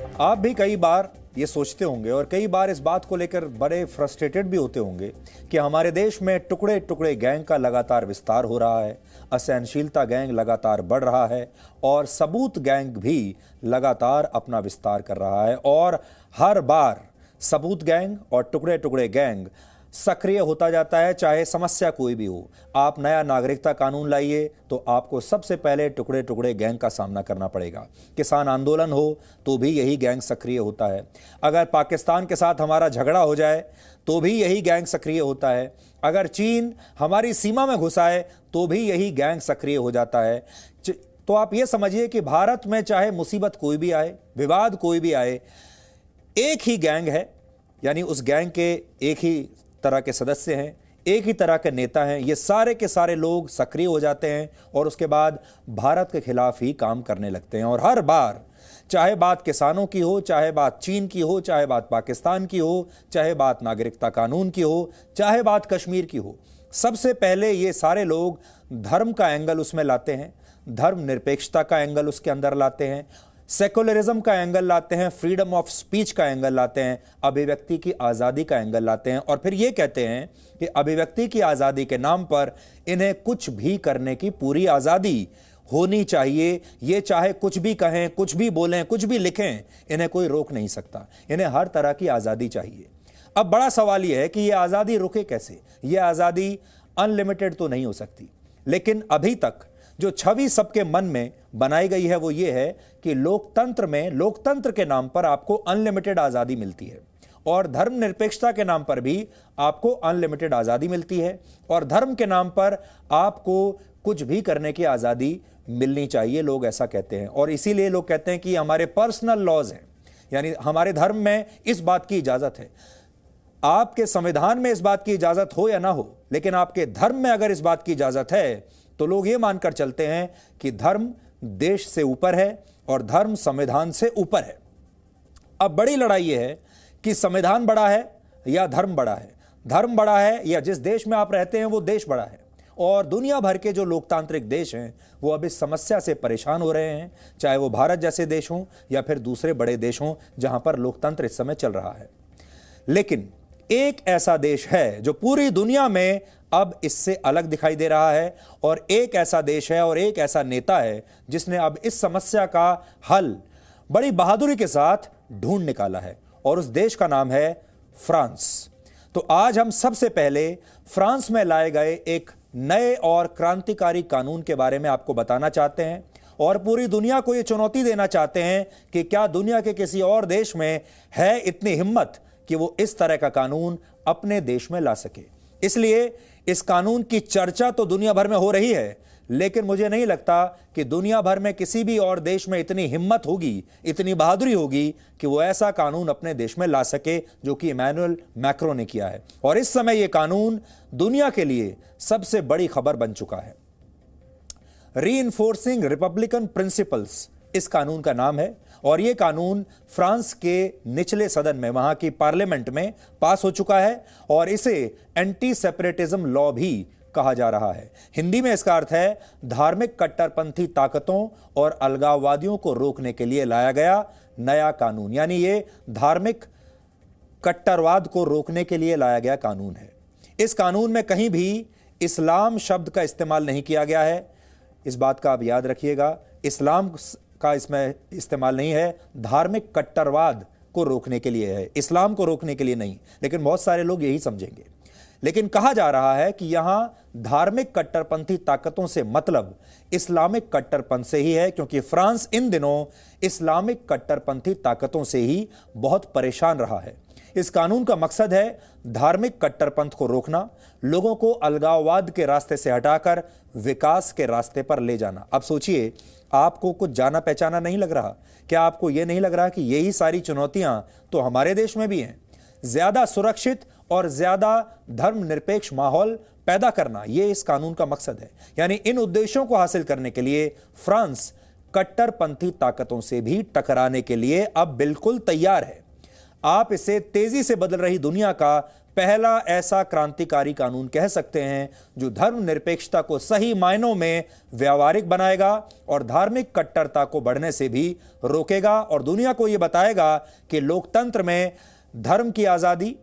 आप भी कई बार ये सोचते होंगे और कई बार इस बात को लेकर बड़े फ्रस्ट्रेटेड भी होते होंगे कि हमारे देश में टुकड़े टुकड़े गैंग का लगातार विस्तार हो रहा है, असहनशीलता गैंग लगातार बढ़ रहा है और सबूत गैंग भी लगातार अपना विस्तार कर रहा है। और हर बार सबूत गैंग और टुकड़े टुकड़े गैंग सक्रिय होता जाता है, चाहे समस्या कोई भी हो। आप नया नागरिकता कानून लाइए तो आपको सबसे पहले टुकड़े टुकड़े गैंग का सामना करना पड़ेगा। किसान आंदोलन हो तो भी यही गैंग सक्रिय होता है। अगर पाकिस्तान के साथ हमारा झगड़ा हो जाए तो भी यही गैंग सक्रिय होता है। अगर चीन हमारी सीमा में घुसा है तो भी यही गैंग सक्रिय हो जाता है। तो आप ये समझिए कि भारत में चाहे मुसीबत कोई भी आए, विवाद कोई भी आए, एक ही गैंग है, यानी उस गैंग के एक ही तरह के सदस्य हैं, एक ही तरह के नेता हैं। ये सारे के सारे लोग सक्रिय हो जाते हैं और उसके बाद भारत के खिलाफ ही काम करने लगते हैं। और हर बार, चाहे बात किसानों की हो, चाहे बात चीन की हो, चाहे बात पाकिस्तान की हो, चाहे बात नागरिकता कानून की हो, चाहे बात कश्मीर की हो, सबसे पहले ये सारे लोग धर्म का एंगल उसमें लाते हैं, धर्मनिरपेक्षता का एंगल उसके अंदर लाते हैं, सेकुलरिज्म का एंगल लाते हैं, फ्रीडम ऑफ स्पीच का एंगल लाते हैं, अभिव्यक्ति की आज़ादी का एंगल लाते हैं। और फिर ये कहते हैं कि अभिव्यक्ति की आज़ादी के नाम पर इन्हें कुछ भी करने की पूरी आज़ादी होनी चाहिए। ये चाहे कुछ भी कहें, कुछ भी बोलें, कुछ भी लिखें, इन्हें कोई रोक नहीं सकता। इन्हें हर तरह की आज़ादी चाहिए। अब बड़ा सवाल यह है कि यह आज़ादी रुके कैसे। यह आज़ादी अनलिमिटेड तो नहीं हो सकती, लेकिन अभी तक जो छवि सबके मन में बनाई गई है वो ये है कि लोकतंत्र में, लोकतंत्र के नाम पर आपको अनलिमिटेड आज़ादी मिलती है और धर्मनिरपेक्षता के नाम पर भी आपको अनलिमिटेड आज़ादी मिलती है और धर्म के नाम पर आपको कुछ भी करने की आज़ादी मिलनी चाहिए। लोग ऐसा कहते हैं और इसीलिए लोग कहते हैं कि हमारे पर्सनल लॉज हैं, यानी हमारे धर्म में इस बात की इजाज़त है। आपके संविधान में इस बात की इजाज़त हो या ना हो, लेकिन आपके धर्म में अगर इस बात की इजाज़त है तो लोग ये मानकर चलते हैं कि धर्म देश से ऊपर है और धर्म संविधान से ऊपर है। अब बड़ी लड़ाई यह है कि संविधान बड़ा है या धर्म बड़ा है, धर्म बड़ा है या जिस देश में आप रहते हैं वो देश बड़ा है। और दुनिया भर के जो लोकतांत्रिक देश हैं वो अब इस समस्या से परेशान हो रहे हैं, चाहे वो भारत जैसे देश हों या फिर दूसरे बड़े देश हों जहां पर लोकतंत्र इस समय चल रहा है। लेकिन एक ऐसा देश है जो पूरी दुनिया में अब इससे अलग दिखाई दे रहा है और एक ऐसा देश है और एक ऐसा नेता है जिसने अब इस समस्या का हल बड़ी बहादुरी के साथ ढूंढ निकाला है और उस देश का नाम है फ्रांस। तो आज हम सबसे पहले फ्रांस में लाए गए एक नए और क्रांतिकारी कानून के बारे में आपको बताना चाहते हैं और पूरी दुनिया को यह चुनौती देना चाहते हैं कि क्या दुनिया के किसी और देश में है इतनी हिम्मत कि वो इस तरह का कानून अपने देश में ला सके। इसलिए इस कानून की चर्चा तो दुनिया भर में हो रही है, लेकिन मुझे नहीं लगता कि दुनिया भर में किसी भी और देश में इतनी हिम्मत होगी, इतनी बहादुरी होगी कि वो ऐसा कानून अपने देश में ला सके जो कि इमैनुअल मैक्रो ने किया है। और इस समय यह कानून दुनिया के लिए सबसे बड़ी खबर बन चुका है। रीइंफोर्सिंग रिपब्लिकन प्रिंसिपल्स इस कानून का नाम है और यह कानून फ्रांस के निचले सदन में, वहां की पार्लियामेंट में पास हो चुका है और इसे एंटी सेपरेटिज्म लॉ भी कहा जा रहा है। हिंदी में इसका अर्थ है धार्मिक कट्टरपंथी ताकतों और अलगाववादियों को रोकने के लिए लाया गया नया कानून, यानी यह धार्मिक कट्टरवाद को रोकने के लिए लाया गया कानून है। इस कानून में कहीं भी इस्लाम शब्द का इस्तेमाल नहीं किया गया है। इस बात का आप याद रखिएगा, इस्लाम का इसमें इस्तेमाल नहीं है, धार्मिक कट्टरवाद को रोकने के लिए है, इस्लाम को रोकने के लिए नहीं। लेकिन बहुत सारे लोग यही समझेंगे। लेकिन कहा जा रहा है कि यहां धार्मिक कट्टरपंथी ताकतों से मतलब इस्लामिक कट्टरपंथ से ही है, क्योंकि फ्रांस इन दिनों इस्लामिक कट्टरपंथी ताकतों से ही बहुत परेशान रहा है। इस कानून का मकसद है धार्मिक कट्टरपंथ को रोकना, लोगों को अलगाववाद के रास्ते से हटाकर विकास के रास्ते पर ले जाना। अब सोचिए, आपको कुछ जाना पहचाना नहीं लग रहा? क्या आपको यह नहीं लग रहा कि यही सारी चुनौतियां तो हमारे देश में भी हैं? ज्यादा सुरक्षित और ज्यादा धर्मनिरपेक्ष माहौल पैदा करना, यह इस कानून का मकसद है। यानी इन उद्देश्यों को हासिल करने के लिए फ्रांस कट्टरपंथी ताकतों से भी टकराने के लिए अब बिल्कुल तैयार है। आप इसे तेजी से बदल रही दुनिया का पहला ऐसा क्रांतिकारी कानून कह सकते हैं जो धर्मनिरपेक्षता को सही मायनों में व्यावहारिक बनाएगा और धार्मिक कट्टरता को बढ़ने से भी रोकेगा और दुनिया को यह बताएगा कि लोकतंत्र में धर्म की आजादी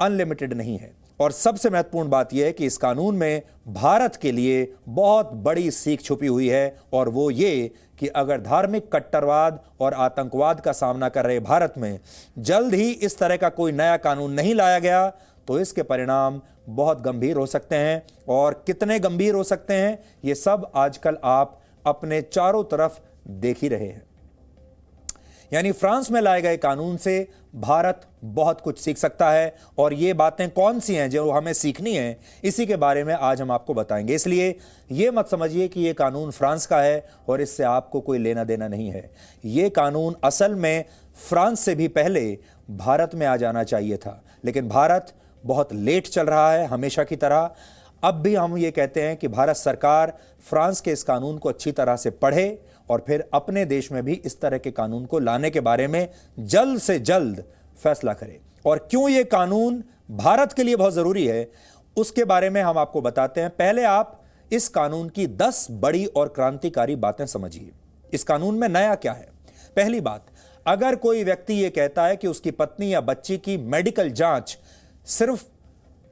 अनलिमिटेड नहीं है। और सबसे महत्वपूर्ण बात यह है कि इस कानून में भारत के लिए बहुत बड़ी सीख छुपी हुई है, और वो ये कि अगर धार्मिक कट्टरवाद और आतंकवाद का सामना कर रहे भारत में जल्द ही इस तरह का कोई नया कानून नहीं लाया गया तो इसके परिणाम बहुत गंभीर हो सकते हैं। और कितने गंभीर हो सकते हैं ये सब आजकल आप अपने चारों तरफ देख ही रहे हैं। यानी फ्रांस में लाए गए कानून से भारत बहुत कुछ सीख सकता है, और ये बातें कौन सी हैं जो हमें सीखनी है, इसी के बारे में आज हम आपको बताएंगे। इसलिए ये मत समझिए कि ये कानून फ्रांस का है और इससे आपको कोई लेना देना नहीं है। ये कानून असल में फ्रांस से भी पहले भारत में आ जाना चाहिए था, लेकिन भारत बहुत लेट चल रहा है हमेशा की तरह। अब भी हम ये कहते हैं कि भारत सरकार फ्रांस के इस कानून को अच्छी तरह से पढ़े और फिर अपने देश में भी इस तरह के कानून को लाने के बारे में जल्द से जल्द फैसला करे। और क्यों ये कानून भारत के लिए बहुत जरूरी है उसके बारे में हम आपको बताते हैं। पहले आप इस कानून की 10 बड़ी और क्रांतिकारी बातें समझिए। इस कानून में नया क्या है? पहली बात, अगर कोई व्यक्ति यह कहता है कि उसकी पत्नी या बच्ची की मेडिकल जांच सिर्फ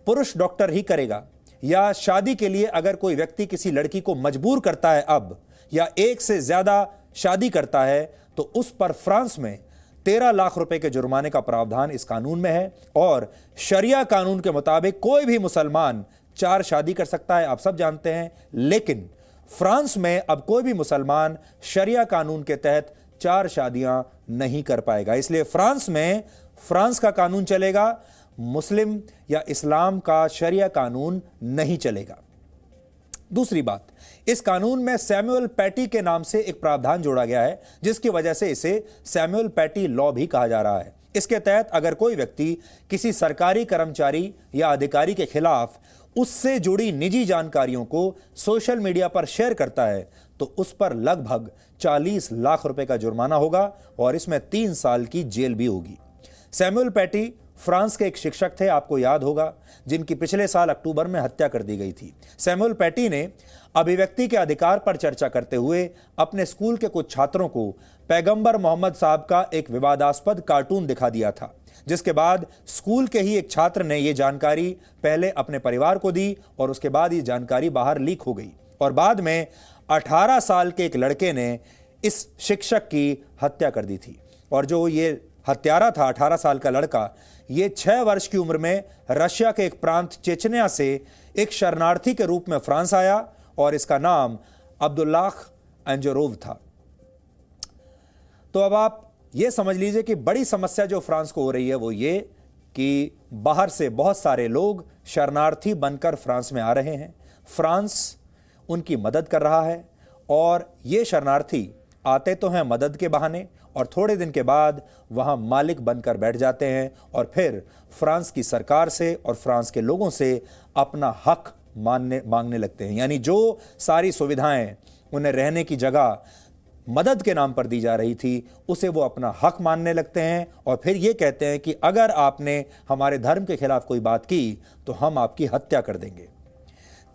पुरुष डॉक्टर ही करेगा, या शादी के लिए अगर कोई व्यक्ति किसी लड़की को मजबूर करता है अब, या एक से ज्यादा शादी करता है, तो उस पर फ्रांस में 13 लाख रुपए के जुर्माने का प्रावधान इस कानून में है। और शरिया कानून के मुताबिक कोई भी मुसलमान 4 शादी कर सकता है, आप सब जानते हैं। लेकिन फ्रांस में अब कोई भी मुसलमान शरिया कानून के तहत 4 शादियां नहीं कर पाएगा। इसलिए फ्रांस में फ्रांस का कानून चलेगा, मुस्लिम या इस्लाम का शरिया कानून नहीं चलेगा। दूसरी बात, इस कानून में सैमुअल पैटी के नाम से एक प्रावधान जोड़ा गया है, जिसकी वजह से इसे सैमुअल पैटी लॉ भी कहा जा रहा है। इसके तहत अगर कोई व्यक्ति किसी सरकारी कर्मचारी या अधिकारी के खिलाफ उससे जुड़ी निजी जानकारियों को सोशल मीडिया पर शेयर करता है तो उस पर लगभग 40 लाख रुपए का जुर्माना होगा और इसमें 3 साल की जेल भी होगी। सैमुअल पैटी फ्रांस के एक शिक्षक थे, आपको याद होगा, जिनकी पिछले साल अक्टूबर में हत्या कर दी गई थी। सैमुअल पैटी ने अभिव्यक्ति के अधिकार पर चर्चा करते हुए अपने स्कूल के कुछ छात्रों को पैगंबर मोहम्मद साहब का एक विवादास्पद कार्टून दिखा दिया था, जिसके बाद स्कूल के ही एक छात्र ने यह जानकारी पहले अपने परिवार को दी और उसके बाद ये जानकारी बाहर लीक हो गई और बाद में 18 साल के एक लड़के ने इस शिक्षक की हत्या कर दी थी। और जो ये हत्यारा था 18 साल का लड़का, ये 6 वर्ष की उम्र में रशिया के एक प्रांत चेचनिया से एक शरणार्थी के रूप में फ्रांस आया और इसका नाम अब्दुल्लाह एंजरोव था। तो अब आप ये समझ लीजिए कि बड़ी समस्या जो फ्रांस को हो रही है वो ये कि बाहर से बहुत सारे लोग शरणार्थी बनकर फ्रांस में आ रहे हैं। फ्रांस उनकी मदद कर रहा है और ये शरणार्थी आते तो हैं मदद के बहाने और थोड़े दिन के बाद वहां मालिक बनकर बैठ जाते हैं और फिर फ्रांस की सरकार से और फ्रांस के लोगों से अपना हक मांगने लगते हैं। यानी जो सारी सुविधाएं उन्हें रहने की जगह मदद के नाम पर दी जा रही थी उसे वो अपना हक मानने लगते हैं और फिर ये कहते हैं कि अगर आपने हमारे धर्म के खिलाफ कोई बात की तो हम आपकी हत्या कर देंगे।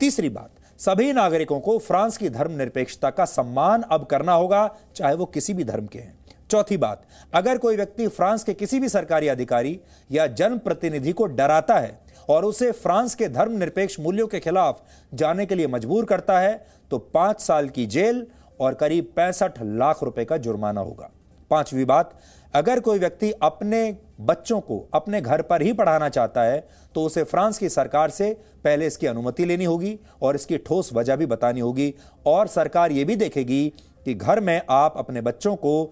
तीसरी बात, सभी नागरिकों को फ्रांस की धर्मनिरपेक्षता का सम्मान अब करना होगा, चाहे वो किसी भी धर्म के हैं। चौथी बात, अगर कोई व्यक्ति फ्रांस के किसी भी सरकारी अधिकारी या जनप्रतिनिधि को डराता है और उसे फ्रांस के धर्मनिरपेक्ष मूल्यों के खिलाफ जाने के लिए मजबूर करता है तो 5 साल की जेल और करीब 65 लाख रुपए का जुर्माना होगा। पांचवी बात, अगर कोई व्यक्ति अपने बच्चों को अपने घर पर ही पढ़ाना चाहता है तो उसे फ्रांस की सरकार से पहले इसकी अनुमति लेनी होगी और इसकी ठोस वजह भी बतानी होगी और सरकार यह भी देखेगी कि घर में आप अपने बच्चों को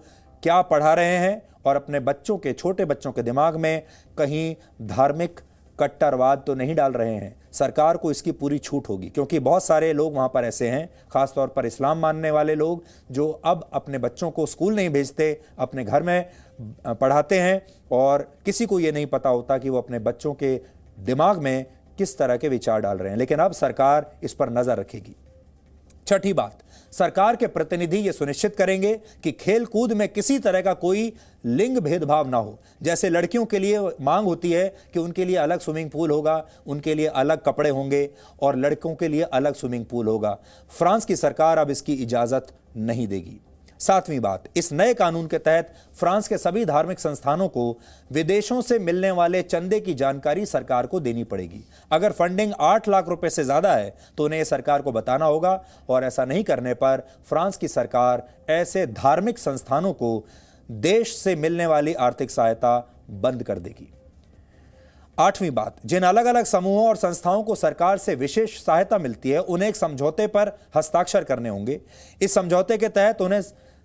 क्या पढ़ा रहे हैं और अपने बच्चों के छोटे बच्चों के दिमाग में कहीं धार्मिक कट्टरवाद तो नहीं डाल रहे हैं। सरकार को इसकी पूरी छूट होगी क्योंकि बहुत सारे लोग वहां पर ऐसे हैं, खासतौर पर इस्लाम मानने वाले लोग, जो अब अपने बच्चों को स्कूल नहीं भेजते, अपने घर में पढ़ाते हैं और किसी को ये नहीं पता होता कि वो अपने बच्चों के दिमाग में किस तरह के विचार डाल रहे हैं। लेकिन अब सरकार इस पर नजर रखेगी। छठी बात, सरकार के प्रतिनिधि ये सुनिश्चित करेंगे कि खेल कूद में किसी तरह का कोई लिंग भेदभाव ना हो। जैसे लड़कियों के लिए मांग होती है कि उनके लिए अलग स्विमिंग पूल होगा, उनके लिए अलग कपड़े होंगे, और लड़कों के लिए अलग स्विमिंग पूल होगा। फ्रांस की सरकार अब इसकी इजाजत नहीं देगी। सातवीं बात, इस नए कानून के तहत फ्रांस के सभी धार्मिक संस्थानों को विदेशों से मिलने वाले चंदे की जानकारी सरकार को देनी पड़ेगी। अगर फंडिंग 8 लाख रुपए से ज्यादा है तो उन्हें सरकार को बताना होगा, और ऐसा नहीं करने पर फ्रांस की सरकार ऐसे धार्मिक संस्थानों को देश से मिलने वाली आर्थिक सहायता बंद कर देगी। आठवीं बात, जिन अलग अलग समूहों और संस्थाओं को सरकार से विशेष सहायता मिलती है उन्हें एक समझौते पर हस्ताक्षर करने होंगे। इस समझौते के तहत उन्हें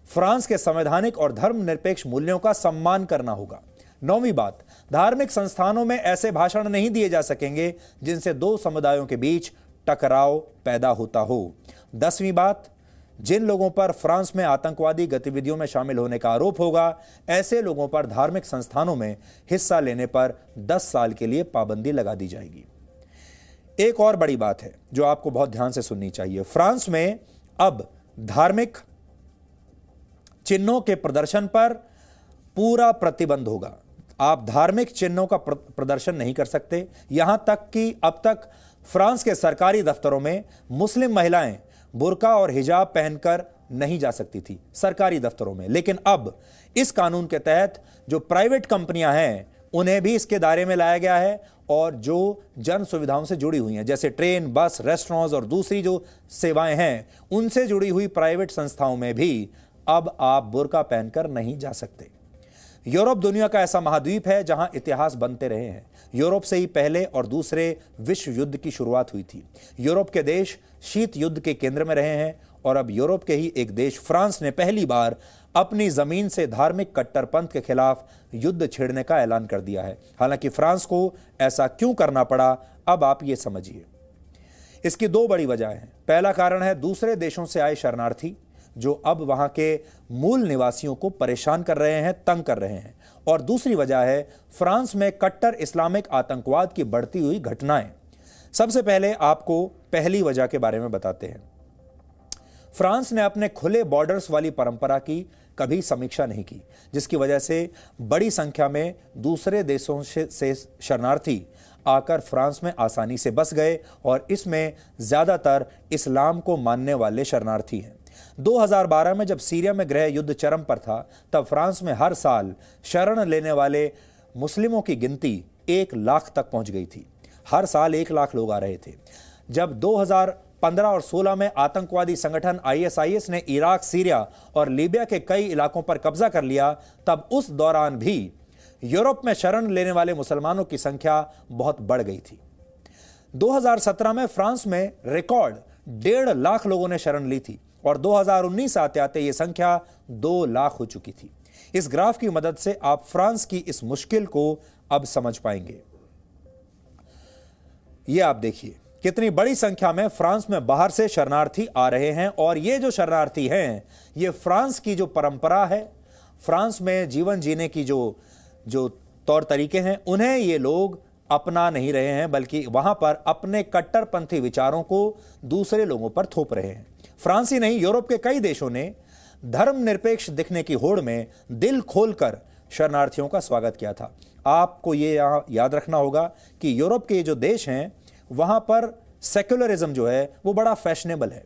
फ्रांस के संवैधानिक और धर्मनिरपेक्ष मूल्यों का सम्मान करना होगा। नौवीं बात, धार्मिक संस्थानों में ऐसे भाषण नहीं दिए जा सकेंगे जिनसे दो समुदायों के बीच टकराव पैदा होता हो। 10वीं बात, जिन लोगों पर फ्रांस में आतंकवादी गतिविधियों में शामिल होने का आरोप होगा, ऐसे लोगों पर धार्मिक संस्थानों में हिस्सा लेने पर 10 साल के लिए पाबंदी लगा दी जाएगी। एक और बड़ी बात है जो आपको बहुत ध्यान से सुननी चाहिए। फ्रांस में अब धार्मिक चिन्हों के प्रदर्शन पर पूरा प्रतिबंध होगा। आप धार्मिक चिन्हों का प्रदर्शन नहीं कर सकते। यहां तक कि अब तक फ्रांस के सरकारी दफ्तरों में मुस्लिम महिलाएं बुर्का और हिजाब पहनकर नहीं जा सकती थी सरकारी दफ्तरों में, लेकिन अब इस कानून के तहत जो प्राइवेट कंपनियां हैं उन्हें भी इसके दायरे में लाया गया है, और जो जन सुविधाओं से जुड़ी हुई हैं जैसे ट्रेन, बस, रेस्टोरेंट्स और दूसरी जो सेवाएं हैं उनसे जुड़ी हुई प्राइवेट संस्थाओं में भी अब आप बुर्का पहनकर नहीं जा सकते। यूरोप दुनिया का ऐसा महाद्वीप है जहां इतिहास बनते रहे हैं। यूरोप से ही पहले और दूसरे विश्व युद्ध की शुरुआत हुई थी। यूरोप के देश शीत युद्ध के केंद्र में रहे हैं, और अब यूरोप के ही एक देश फ्रांस ने पहली बार अपनी जमीन से धार्मिक कट्टरपंथ के खिलाफ युद्ध छेड़ने का ऐलान कर दिया है। हालांकि फ्रांस को ऐसा क्यों करना पड़ा, अब आप ये समझिए। इसकी दो बड़ी वजह हैं। पहला कारण है दूसरे देशों से आए शरणार्थी जो अब वहां के मूल निवासियों को परेशान कर रहे हैं, तंग कर रहे हैं, और दूसरी वजह है फ्रांस में कट्टर इस्लामिक आतंकवाद की बढ़ती हुई घटनाएं। सबसे पहले आपको पहली वजह के बारे में बताते हैं। फ्रांस ने अपने खुले बॉर्डर्स वाली परंपरा की कभी समीक्षा नहीं की, जिसकी वजह से बड़ी संख्या में दूसरे देशों से शरणार्थी आकर फ्रांस में आसानी से बस गए, और इसमें ज्यादातर इस्लाम को मानने वाले शरणार्थी हैं। 2012 में जब सीरिया में गृह युद्ध चरम पर था, तब फ्रांस में हर साल शरण लेने वाले मुस्लिमों की गिनती 1 लाख तक पहुंच गई थी। हर साल 1 लाख लोग आ रहे थे। जब 2015 और 16 में आतंकवादी संगठन ISIS ने इराक, सीरिया और लीबिया के कई इलाकों पर कब्जा कर लिया, तब उस दौरान भी यूरोप में शरण लेने वाले मुसलमानों की संख्या बहुत बढ़ गई थी। 2017 में फ्रांस में रिकॉर्ड 1.5 लाख लोगों ने शरण ली थी, और 2019 आते आते यह संख्या 2 लाख हो चुकी थी। इस ग्राफ की मदद से आप फ्रांस की इस मुश्किल को अब समझ पाएंगे। यह आप देखिए कितनी बड़ी संख्या में फ्रांस में बाहर से शरणार्थी आ रहे हैं, और ये जो शरणार्थी हैं ये फ्रांस की जो परंपरा है, फ्रांस में जीवन जीने की जो तौर तरीके हैं, उन्हें ये लोग अपना नहीं रहे हैं, बल्कि वहां पर अपने कट्टरपंथी विचारों को दूसरे लोगों पर थोप रहे हैं। फ्रांस ही नहीं, यूरोप के कई देशों ने धर्मनिरपेक्ष दिखने की होड़ में दिल खोलकर शरणार्थियों का स्वागत किया था। आपको ये यहाँ याद रखना होगा कि यूरोप के जो देश हैं वहां पर सेक्युलरिज्म जो है वो बड़ा फैशनेबल है।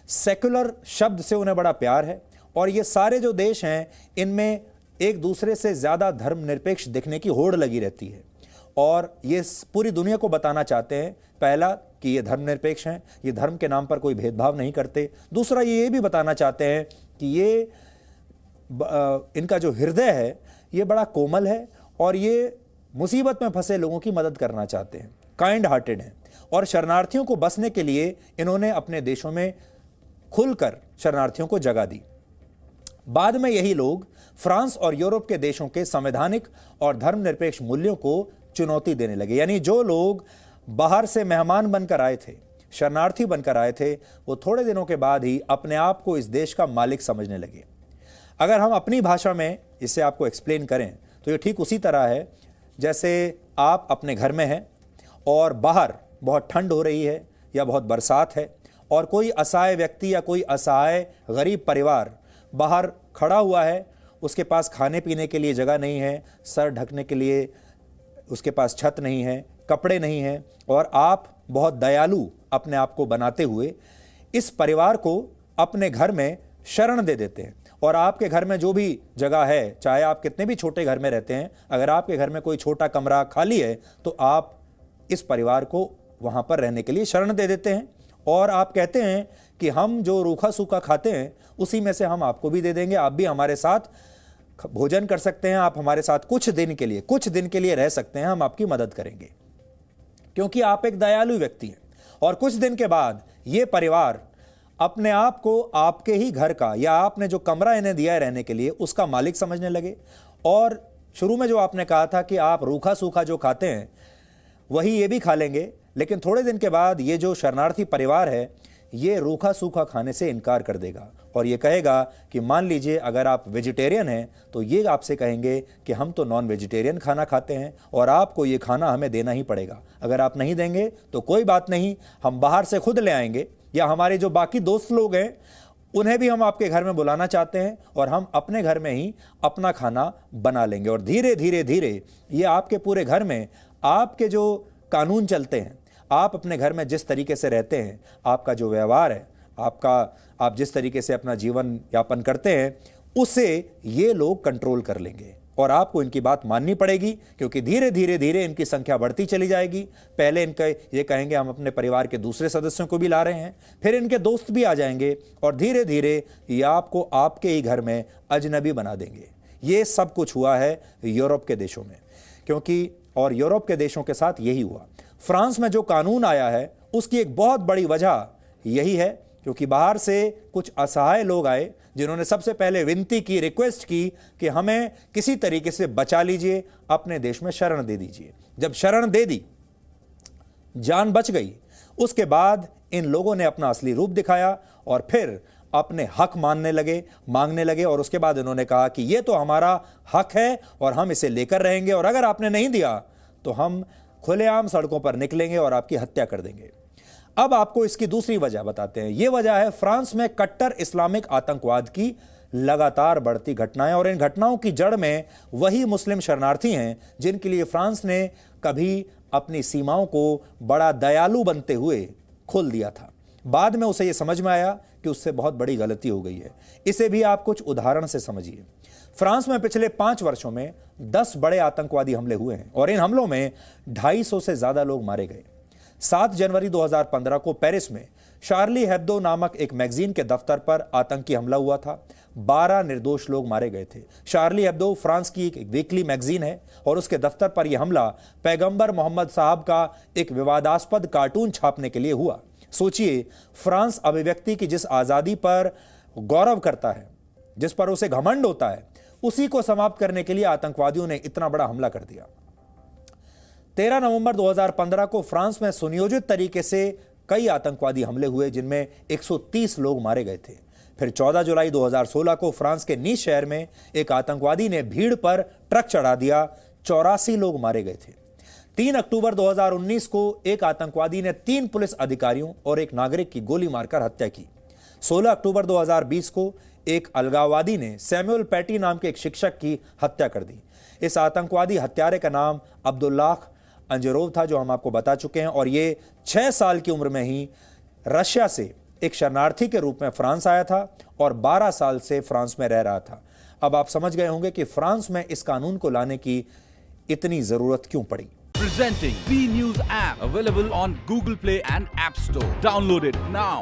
सेक्युलर शब्द से उन्हें बड़ा प्यार है, और ये सारे जो देश हैं इनमें एक दूसरे से ज्यादा धर्मनिरपेक्ष दिखने की होड़ लगी रहती है, और ये पूरी दुनिया को बताना चाहते हैं, पहला कि ये धर्मनिरपेक्ष हैं, ये धर्म के नाम पर कोई भेदभाव नहीं करते। दूसरा ये भी बताना चाहते हैं कि ये इनका जो हृदय है ये बड़ा कोमल है, और ये मुसीबत में फंसे लोगों की मदद करना चाहते हैं, काइंड हार्टेड हैं। और शरणार्थियों को बसने के लिए इन्होंने अपने देशों में खुलकर शरणार्थियों को जगह दी। बाद में यही लोग फ्रांस और यूरोप के देशों के संवैधानिक और धर्मनिरपेक्ष मूल्यों को चुनौती देने लगे। यानी जो लोग बाहर से मेहमान बनकर आए थे, शरणार्थी बनकर आए थे, वो थोड़े दिनों के बाद ही अपने आप को इस देश का मालिक समझने लगे। अगर हम अपनी भाषा में इसे आपको एक्सप्लेन करें तो ये ठीक उसी तरह है जैसे आप अपने घर में हैं और बाहर बहुत ठंड हो रही है या बहुत बरसात है, और कोई असहाय व्यक्ति या कोई असहाय गरीब परिवार बाहर खड़ा हुआ है, उसके पास खाने पीने के लिए जगह नहीं है, सर ढकने के लिए उसके पास छत नहीं है, कपड़े नहीं हैं, और आप बहुत दयालु अपने आप को बनाते हुए इस परिवार को अपने घर में शरण दे देते हैं। और आपके घर में जो भी जगह है, चाहे आप कितने भी छोटे घर में रहते हैं, अगर आपके घर में कोई छोटा कमरा खाली है तो आप इस परिवार को वहां पर रहने के लिए शरण दे देते हैं, और आप कहते हैं कि हम जो रूखा सूखा खाते हैं उसी में से हम आपको भी दे देंगे, आप भी हमारे साथ भोजन कर सकते हैं, आप हमारे साथ कुछ दिन के लिए रह सकते हैं, हम आपकी मदद करेंगे, क्योंकि आप एक दयालु व्यक्ति हैं। और कुछ दिन के बाद ये परिवार अपने आप को आपके ही घर का, या आपने जो कमरा इन्हें दिया है रहने के लिए, उसका मालिक समझने लगे। और शुरू में जो आपने कहा था कि आप रूखा सूखा जो खाते हैं वही ये भी खा लेंगे, लेकिन थोड़े दिन के बाद ये जो शरणार्थी परिवार है ये रूखा सूखा खाने से इनकार कर देगा और ये कहेगा कि मान लीजिए अगर आप वेजिटेरियन हैं तो ये आपसे कहेंगे कि हम तो नॉन वेजिटेरियन खाना खाते हैं और आपको ये खाना हमें देना ही पड़ेगा। अगर आप नहीं देंगे तो कोई बात नहीं, हम बाहर से खुद ले आएंगे, या हमारे जो बाकी दोस्त लोग हैं उन्हें भी हम आपके घर में बुलाना चाहते हैं और हम अपने घर में ही अपना खाना बना लेंगे। और धीरे धीरे धीरे ये आपके पूरे घर में आपके जो कानून चलते हैं, आप अपने घर में जिस तरीके से रहते हैं, आपका जो व्यवहार है, आप जिस तरीके से अपना जीवन यापन करते हैं, उसे ये लोग कंट्रोल कर लेंगे और आपको इनकी बात माननी पड़ेगी, क्योंकि धीरे धीरे धीरे इनकी संख्या बढ़ती चली जाएगी। पहले इनके ये कहेंगे हम अपने परिवार के दूसरे सदस्यों को भी ला रहे हैं, फिर इनके दोस्त भी आ जाएंगे और धीरे धीरे ये आपको आपके ही घर में अजनबी बना देंगे। ये सब कुछ हुआ है यूरोप के देशों में, क्योंकि और यूरोप के देशों के साथ यही हुआ। फ्रांस में जो कानून आया है उसकी एक बहुत बड़ी वजह यही है, क्योंकि बाहर से कुछ असहाय लोग आए जिन्होंने सबसे पहले विनती की, रिक्वेस्ट की कि हमें किसी तरीके से बचा लीजिए, अपने देश में शरण दे दीजिए। जब शरण दे दी, जान बच गई, उसके बाद इन लोगों ने अपना असली रूप दिखाया और फिर अपने हक मांगने लगे और उसके बाद इन्होंने कहा कि ये तो हमारा हक है और हम इसे लेकर रहेंगे, और अगर आपने नहीं दिया तो हम खुलेआम सड़कों पर निकलेंगे और आपकी हत्या कर देंगे। अब आपको इसकी दूसरी वजह बताते हैं। यह वजह है फ्रांस में कट्टर इस्लामिक आतंकवाद की लगातार बढ़ती घटनाएं, और इन घटनाओं की जड़ में वही मुस्लिम शरणार्थी हैं जिनके लिए फ्रांस ने कभी अपनी सीमाओं को बड़ा दयालु बनते हुए खोल दिया था। बाद में उसे यह समझ में आया कि उससे बहुत बड़ी गलती हो गई है। इसे भी आप कुछ उदाहरण से समझिए। फ्रांस में पिछले 5 वर्षों में 10 बड़े आतंकवादी हमले हुए हैं और इन हमलों में 250 से ज्यादा लोग मारे गए। 7 जनवरी 2015 को पेरिस में शार्ली हेब्दो नामक एक मैगजीन के दफ्तर पर आतंकी हमला हुआ था। 12 निर्दोष लोग मारे गए थे। शार्ली हेब्दो फ्रांस की एक वीकली मैगजीन है और उसके दफ्तर पर यह हमला पैगंबर मोहम्मद साहब का एक विवादास्पद कार्टून छापने के लिए हुआ। सोचिए, फ्रांस अभिव्यक्ति की जिस आजादी पर गौरव करता है, जिस पर उसे घमंड होता है, उसी को समाप्त करने के लिए आतंकवादियों ने इतना बड़ा हमला कर दिया। 13 नवंबर 2015 को फ्रांस में सुनियोजित तरीके से कई आतंकवादी हमले हुए जिनमें 130 लोग मारे गए थे। फिर 14 जुलाई 2016 को फ्रांस के नीस शहर में एक आतंकवादी ने भीड़ पर ट्रक चढ़ा दिया, 84 लोग मारे गए थे। 3 अक्टूबर 2019 को एक आतंकवादी ने 3 पुलिस अधिकारियों और एक नागरिक की गोली मारकर हत्या की। 16 अक्टूबर 2020 को एक अलगाववादी ने सैमुअल पैटी नाम के एक शिक्षक की हत्या कर दी। इस आतंकवादी हत्यारे का नाम अब्दुल्लाह अंजरोव था, जो हम आपको बता चुके हैं, और ये 6 साल की उम्र में ही रशिया से एक शरणार्थी के रूप में फ्रांस आया था और 12 साल से फ्रांस में रह रहा था। अब आप समझ गए होंगे कि फ्रांस में इस कानून को लाने की इतनी जरूरत क्यों पड़ी। Presenting B News app available on Google Play and App Store. Download it now.